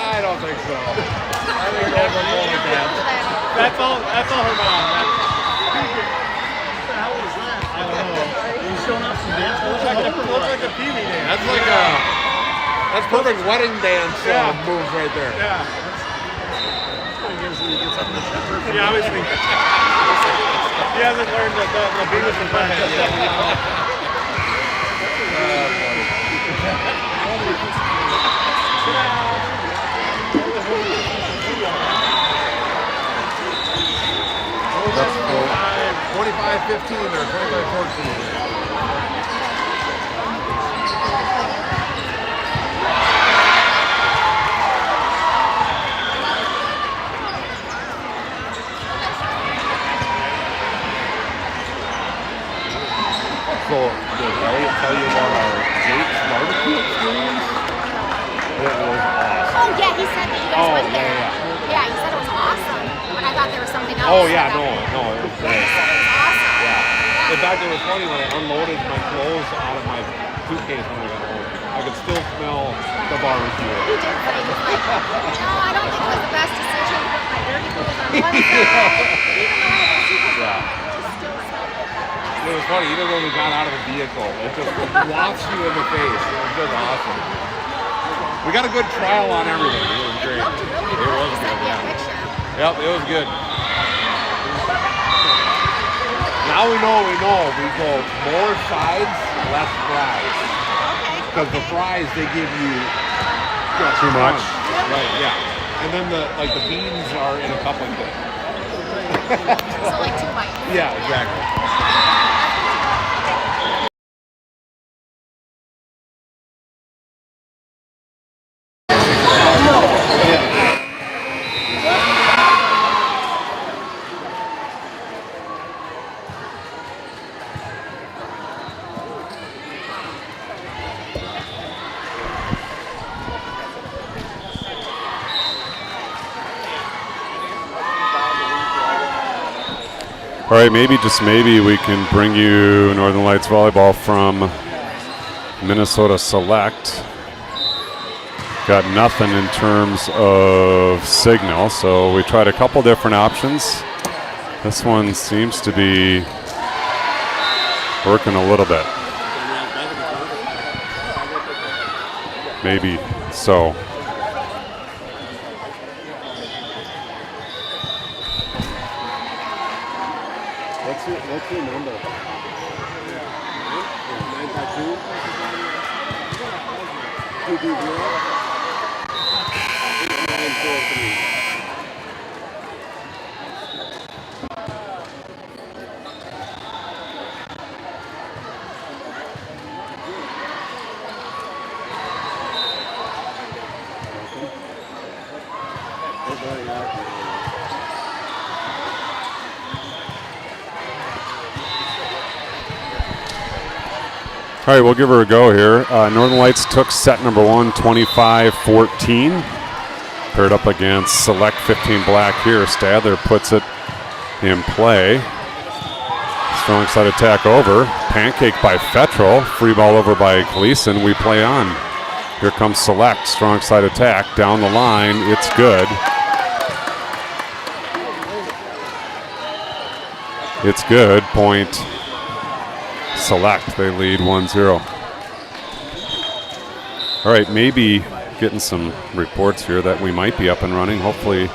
I don't think so. I think they'll go like that. That's all her mom. What the hell was that? I don't know. He's showing off some dance. Looks like a TV dance. That's perfect wedding dance moves right there. Yeah. He obviously he hasn't learned the Venus and Butthead yet. That's 25-15 or 25-14. So, did Elliot tell you about our Jake's barbecue experience? It was awesome. Oh, yeah, he said that you guys went there. Yeah, he said it was awesome. But I thought there was something else. Oh, yeah, no, it was great. He said it was awesome. Yeah. In fact, it was funny when I unloaded my clothes out of my suitcase when I got home. I could still smell the barbecue. He did say, he was like, no, I don't think it was the best decision to put my dirty clothes on one side. Even though I had my suitcase on, it just still smelled like that. It was funny, even when we got out of the vehicle, it just wafts you in the face. It was just awesome. We got a good trial on everything. It was great. It looked really good. It was He good, sent me a yeah. picture. Yep, it was good. Now we know. We go more sides, less fries. Okay. Because the fries, they give you Too much. Right, yeah. And then the beans are in a coupling thing. So like 2 bites. Yeah, exactly. All right, maybe, just maybe, we can bring you Northern Lights volleyball from Minnesota Select. Got nothing in terms of signal, so we tried a couple different options. This one seems to be working a little bit. Maybe so. What's your number? 952-220-943. All right, we'll give her a go here. Northern Lights took set number 1, 25-14. Paired up against Select 15 Black here. Stadler puts it in play. Strong side attack over. Pancake by Fettrell. Free ball over by Gleason. We play on. Here comes Select. Strong side attack. Down the line. It's good. It's good. Point Select. They lead 1-0. All right, maybe getting some reports here that we might be up and running. Hopefully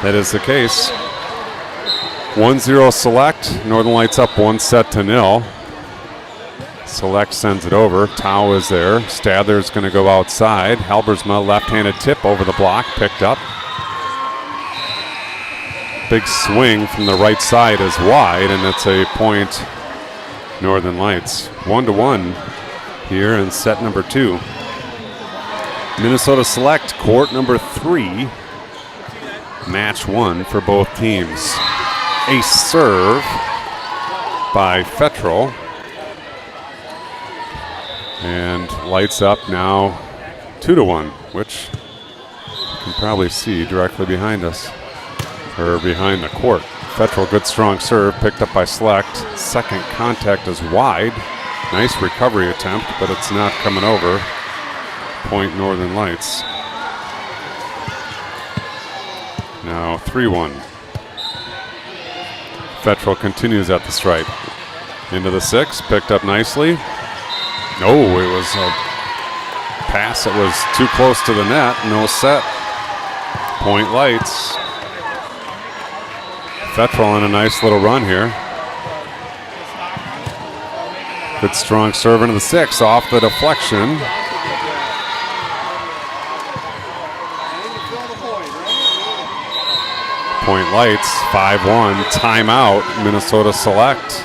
that is the case. 1-0 Select. Northern Lights up 1-0. Select sends it over. Tau is there. Stadler's going to go outside. Halbersma left-handed tip over the block. Picked up. Big swing from the right side is wide, and it's a point Northern Lights. 1-1 here in set number 2. Minnesota Select, court number 3. Match 1 for both teams. A serve by Fettrell. And Lights up now 2-1, which you can probably see directly behind us, or behind the court. Fettrell, good strong serve, picked up by Select. Second contact is wide. Nice recovery attempt, but it's not coming over. Point Northern Lights. Now 3-1. Fettrell continues at the stripe. Into the 6, picked up nicely. No, it was a pass that was too close to the net. No set. Point Lights. Fettrell on a nice little run here. Good strong serve into the 6 off the deflection. Point Lights, 5-1, timeout, Minnesota Select.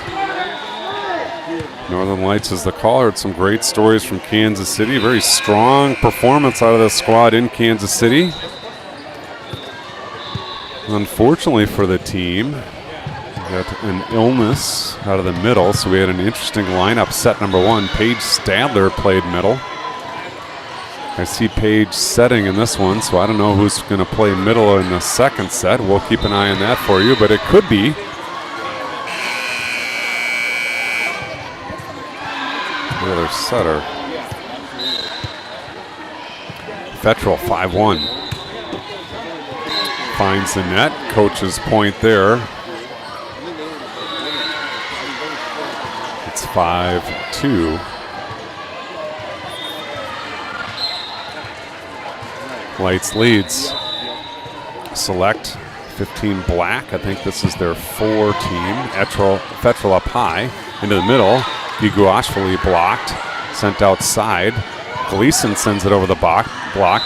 Northern Lights is the caller. It's some great stories from Kansas City. Very strong performance out of the squad in Kansas City. Unfortunately for the team, we got an illness out of the middle, so we had an interesting lineup. Set number 1, Paige Stadler played middle. I see Paige setting in this one, so I don't know who's going to play middle in the second set. We'll keep an eye on that for you, but it could be the other setter. Fettrell, 5-1. Finds the net. Coach's point there. It's 5-2. Lights leads. Select 15 black. I think this is their 4 team. Fettrell up high into the middle. Iguashvili blocked. Sent outside. Gleason sends it over the block.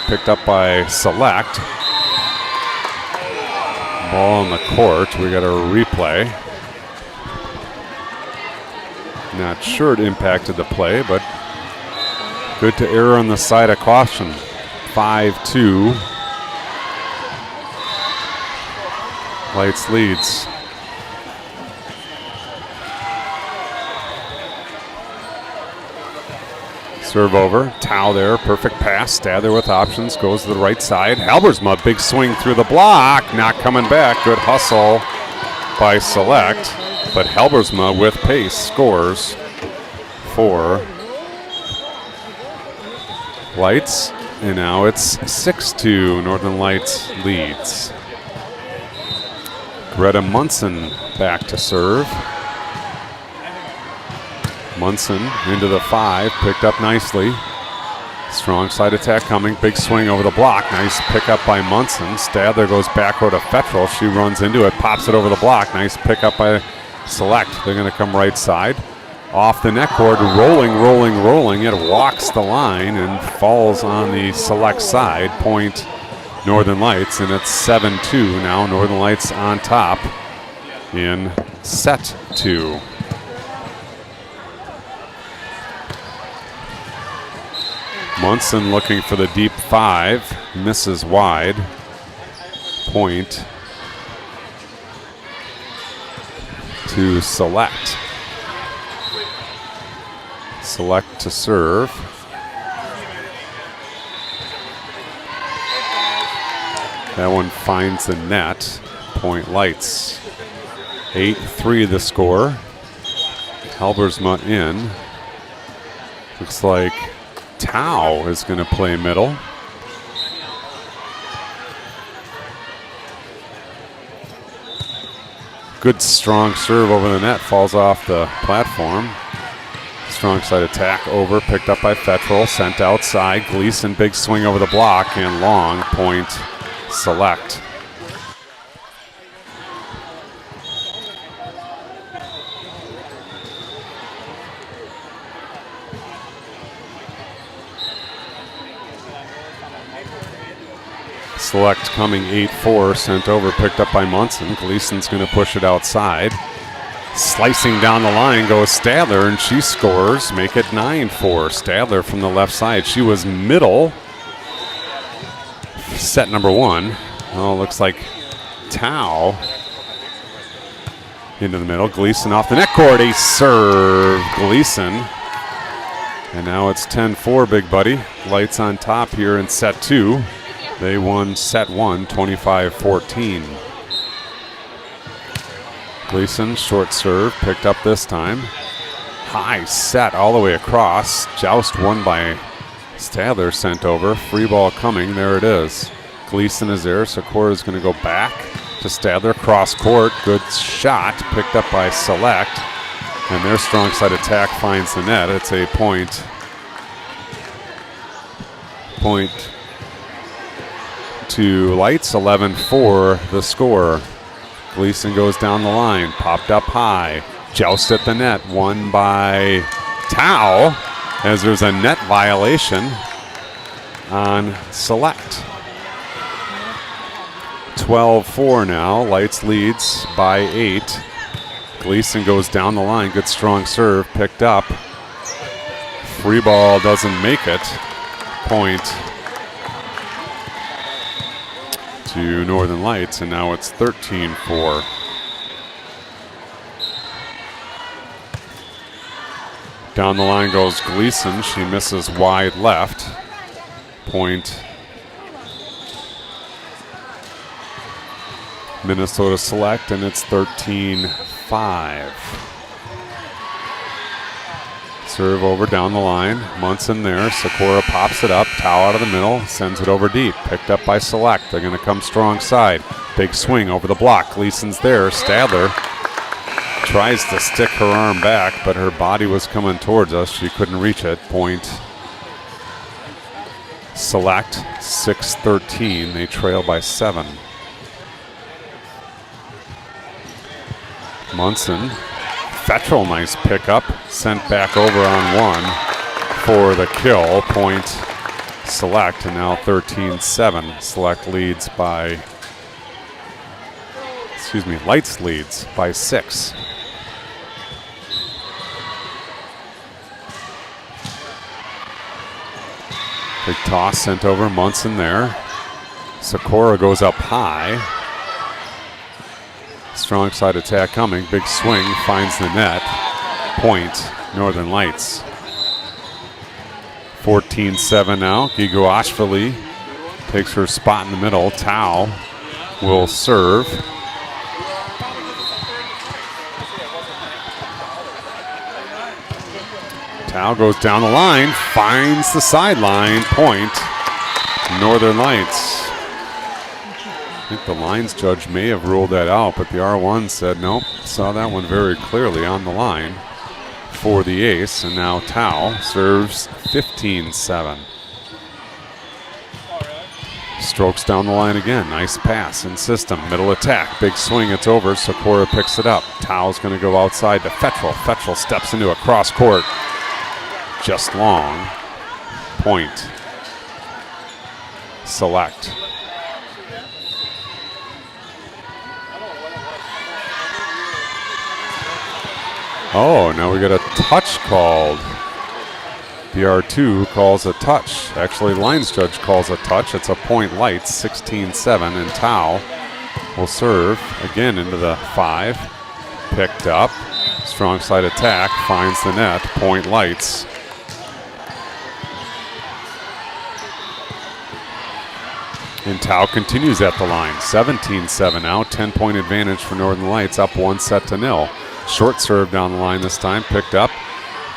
Picked up by Select. Ball on the court. We got a replay. Not sure it impacted the play, but good to err on the side of caution. 5-2. Lights leads. Serve over. Tau there. Perfect pass. Stadler with options. Goes to the right side. Halbersma, big swing through the block. Not coming back. Good hustle by Select. But Halbersma with pace scores for Lights. And now it's 6-2. Northern Lights leads. Greta Munson back to serve. Munson into the 5, picked up nicely. Strong side attack coming, big swing over the block. Nice pickup by Munson. Stadler goes back row to Fettrell. She runs into it, pops it over the block. Nice pickup by Select. They're going to come right side. Off the net cord, rolling. It walks the line and falls on the Select side. Point Northern Lights, and it's 7-2 now. Northern Lights on top in set 2. Munson looking for the deep 5, misses wide. Point to Select. Select to serve. That one finds the net. Point Lights. 8-3 the score. Halbersma in. Looks like Tau is going to play middle. Good strong serve over the net. Falls off the platform. Strong side attack over. Picked up by Fettrell. Sent outside. Gleason big swing over the block and long. Point Select. Select coming 8-4, sent over, picked up by Munson. Gleason's going to push it outside. Slicing down the line goes Stadler, and she scores. Make it 9-4. Stadler from the left side. She was middle. Set number 1. Oh, looks like Tau into the middle. Gleason off the net cord. A serve. Gleason. And now it's 10-4, big buddy. Lights on top here in set 2. They won set 1, 25-14. Gleason, short serve, picked up this time. high set all the way across. Joust won by Stadler, sent over. Free ball coming. There it is. Gleason is there. Sikora is going to go back to Stadler. Cross court. Good shot. Picked up by Select. And their strong side attack finds the net. It's a point to Lights. 11-4 the score. Gleason goes down the line. Popped up high. Joust at the net. Won by Tao, as there's a net violation on Select. 12-4 now. Lights leads by 8. Gleason goes down the line. Good strong serve. Picked up. Free ball doesn't make it. Point to Northern Lights, and now it's 13-4. Down the line goes Gleason. She misses wide left. Point Minnesota Select, and it's 13-5. Serve over down the line. Munson there. Sikora pops it up. Tao out of the middle. Sends it over deep. Picked up by Select. They're going to come strong side. Big swing over the block. Gleason's there. Stadler tries to stick her arm back, but her body was coming towards us. She couldn't reach it. Point Select. 6-13. They trail by 7. Munson. Fetchel, nice pickup. Sent back over on 1 for the kill. Point Select, and now 13-7. Select leads by, Lights leads by 6. Big toss sent over. Munson there. Sikora goes up high. Strong side attack coming. Big swing. Finds the net. Point Northern Lights. 14-7 now. Gigoashvili takes her spot in the middle. Tao will serve. Tao goes down the line. Finds the sideline. Point Northern Lights. I think the lines judge may have ruled that out, but the R1 said nope. Saw that one very clearly on the line for the ace, and now Tao serves 15-7. Strokes down the line again. Nice pass in system. Middle attack. Big swing. It's over. Sikora picks it up. Tao's going to go outside to Fetchel. Fetchel steps into a cross court. Just long. Point Select. Oh, now we got a touch called. The R2 calls a touch. Actually, lines judge calls a touch. It's a point Lights, 16-7, and Tao will serve again into the 5. Picked up. Strong side attack. Finds the net. Point Lights. And Tao continues at the line. 17-7 now. 10-point advantage for Northern Lights. Up 1-0. Short serve down the line this time. Picked up.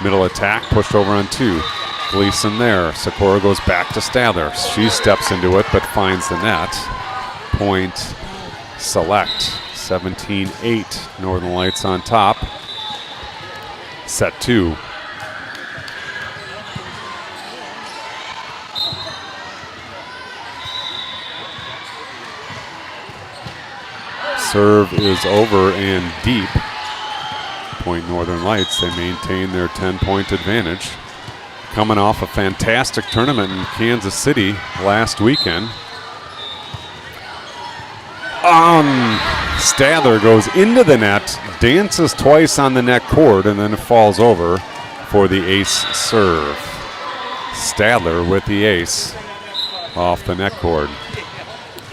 Middle attack. Pushed over on 2. Gleason there. Sikora goes back to Stadler. She steps into it but finds the net. Point Select. 17-8. Northern Lights on top. Set 2. Serve is over and deep. Point Northern Lights. They maintain their 10-point advantage. Coming off a fantastic tournament in Kansas City last weekend. Stadler goes into the net, dances twice on the net cord, and then falls over for the ace serve. Stadler with the ace off the net cord.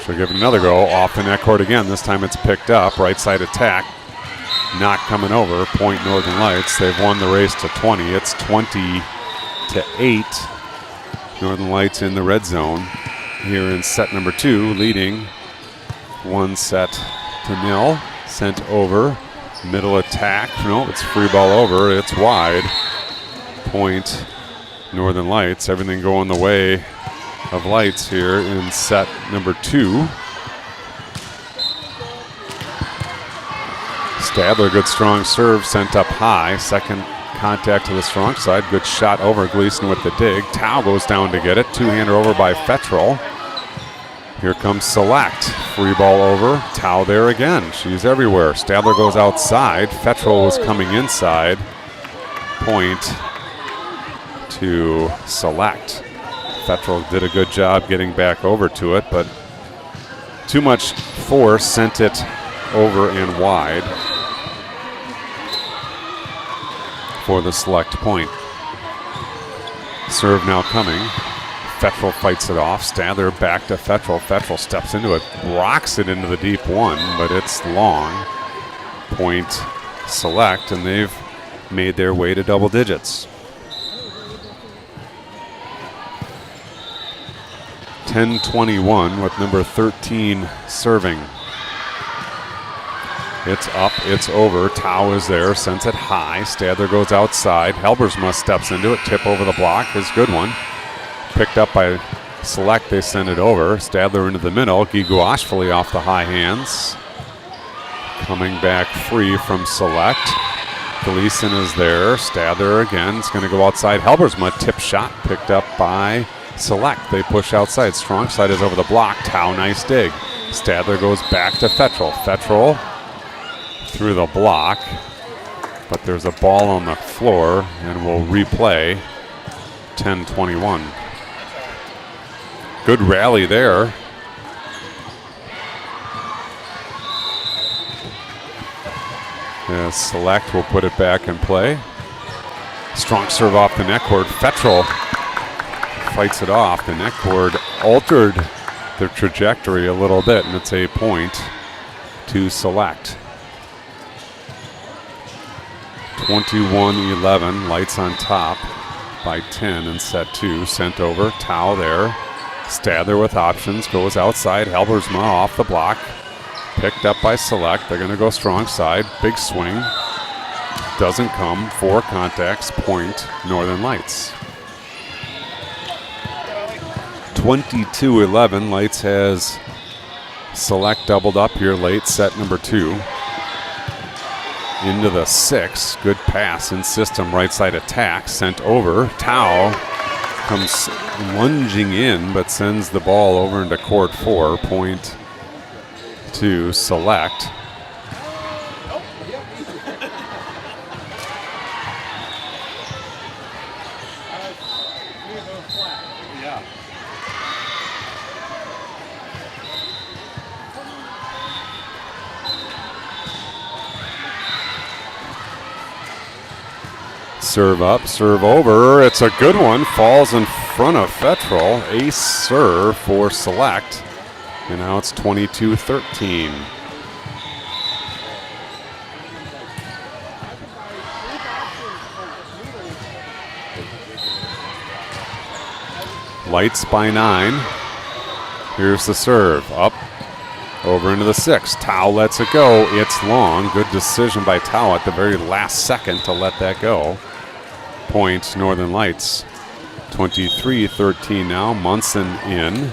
She'll give it another go off the net cord again. This time it's picked up. Right side attack. Not coming over. Point Northern Lights. They've won the race to 20. It's 20-8. Northern Lights in the red zone here in set number 2, leading 1-0. Sent over. Middle attack. No, it's free ball over. It's wide. Point Northern Lights. Everything going the way of Lights here in set number 2. Stadler, good strong serve, sent up high. Second contact to the strong side. Good shot over. Gleason with the dig. Tao goes down to get it. Two-hander over by Fettrell. Here comes Select. Free ball over. Tao there again. She's everywhere. Stadler goes outside. Fettrell was coming inside. Point to Select. Fettrell did a good job getting back over to it, but too much force sent it over and wide for the Select point. Serve now coming. Fettrell fights it off. Stadler back to Fettrell. Fettrell steps into it, rocks it into the deep one, but it's long. Point Select, and they've made their way to double digits. 10-21 with number 13 serving. It's up, it's over. Tao is there, sends it high. Stadler goes outside. Helbersma steps into it. Tip over the block is a good one. Picked up by Select, they send it over. Stadler into the middle. Giguashvili off the high hands. Coming back free from Select. Gleason is there. Stadler again. It's going to go outside. Helbersma tip shot picked up by Select. They push outside. Strong side is over the block. Tao, nice dig. Stadler goes back to Fettrell. Fettrell through the block, but there's a ball on the floor, and we'll replay. 10-21. Good rally there. Select will put it back in play. Strong serve off the net cord. Fettrell fights it off. The net cord altered the trajectory a little bit, and it's a point to Select. 21-11, Lights on top by 10 in set 2. Sent over, Tao there. Stadler with options, goes outside. Helbersma off the block. Picked up by Select. They're going to go strong side. Big swing. Doesn't come. 4 contacts. Point Northern Lights. 22-11. Lights has Select doubled up here late, set number 2. Into the 6. Good pass in system. Right side attack. Sent over. Tao comes lunging in, but sends the ball over into court 4. Point to Select. Serve up, serve over. It's a good one. Falls in front of Fettrell. Ace serve for Select. And now it's 22-13. Lights by 9. Here's the serve. Up, over into the 6. Tao lets it go. It's long. Good decision by Tao at the very last second to let that go. Point Northern Lights. 23-13 now. Munson in.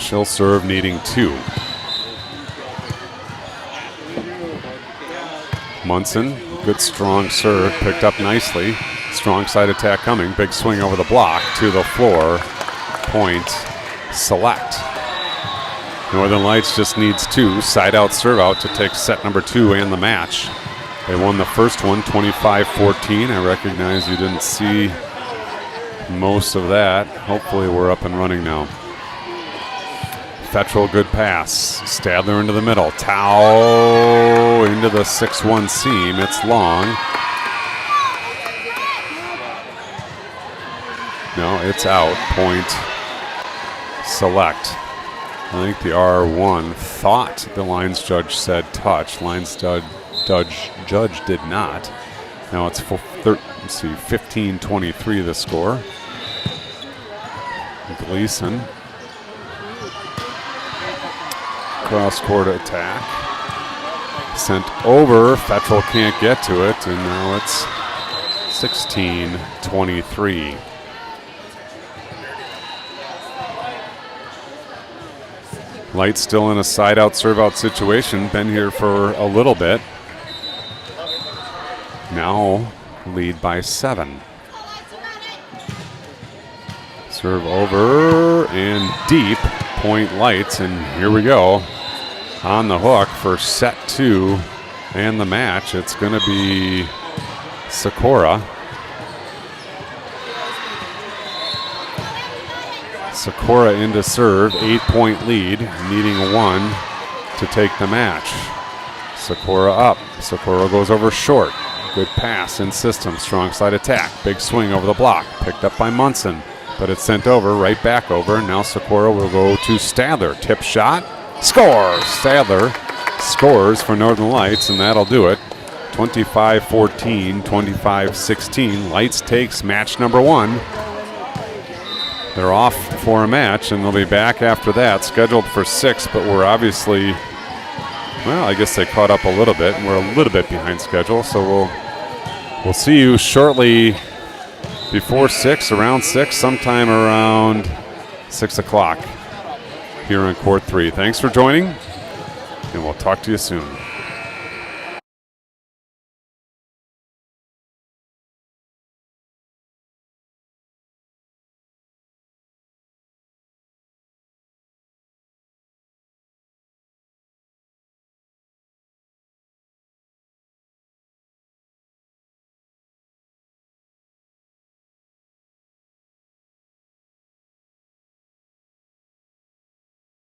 She'll serve needing 2. Munson, good strong serve, picked up nicely. Strong side attack coming. Big swing over the block to the floor. Point Select. Northern Lights just needs 2. Side out, serve out to take set number 2 and the match. They won the first one 25-14. I recognize you didn't see most of that. Hopefully we're up and running now. Fettrell, good pass. Stadler into the middle. Tao into the 6-1 seam. It's long. No, it's out. Point Select. I think the R1 thought the lines judge said touch. Lines judge did not. Now it's 15-23 the score. Gleason. Cross-court attack. Sent over. Fetchel can't get to it, and now it's 16-23. Light still in a side-out, serve-out situation. Been here for a little bit. Now lead by 7. Serve over and deep. Point Lights, and here we go. On the hook for set 2 and the match. It's going to be Sikora. Sikora into serve, 8-point lead, needing 1 to take the match. Sikora up. Sikora goes over short. Good pass in system, strong side attack. Big swing over the block, picked up by Munson, but it's sent over, right back over. Now Sikora will go to Stadler. Tip shot, scores! Stadler scores for Northern Lights, and that'll do it. 25-14, 25-16. Lights takes match number 1. They're off for a match, and they'll be back after that, scheduled for 6, but we're obviously, well, I guess they caught up a little bit, and we're a little bit behind schedule, so we'll see you shortly before 6, around 6, sometime around 6 o'clock here on Court 3. Thanks for joining, and we'll talk to you soon.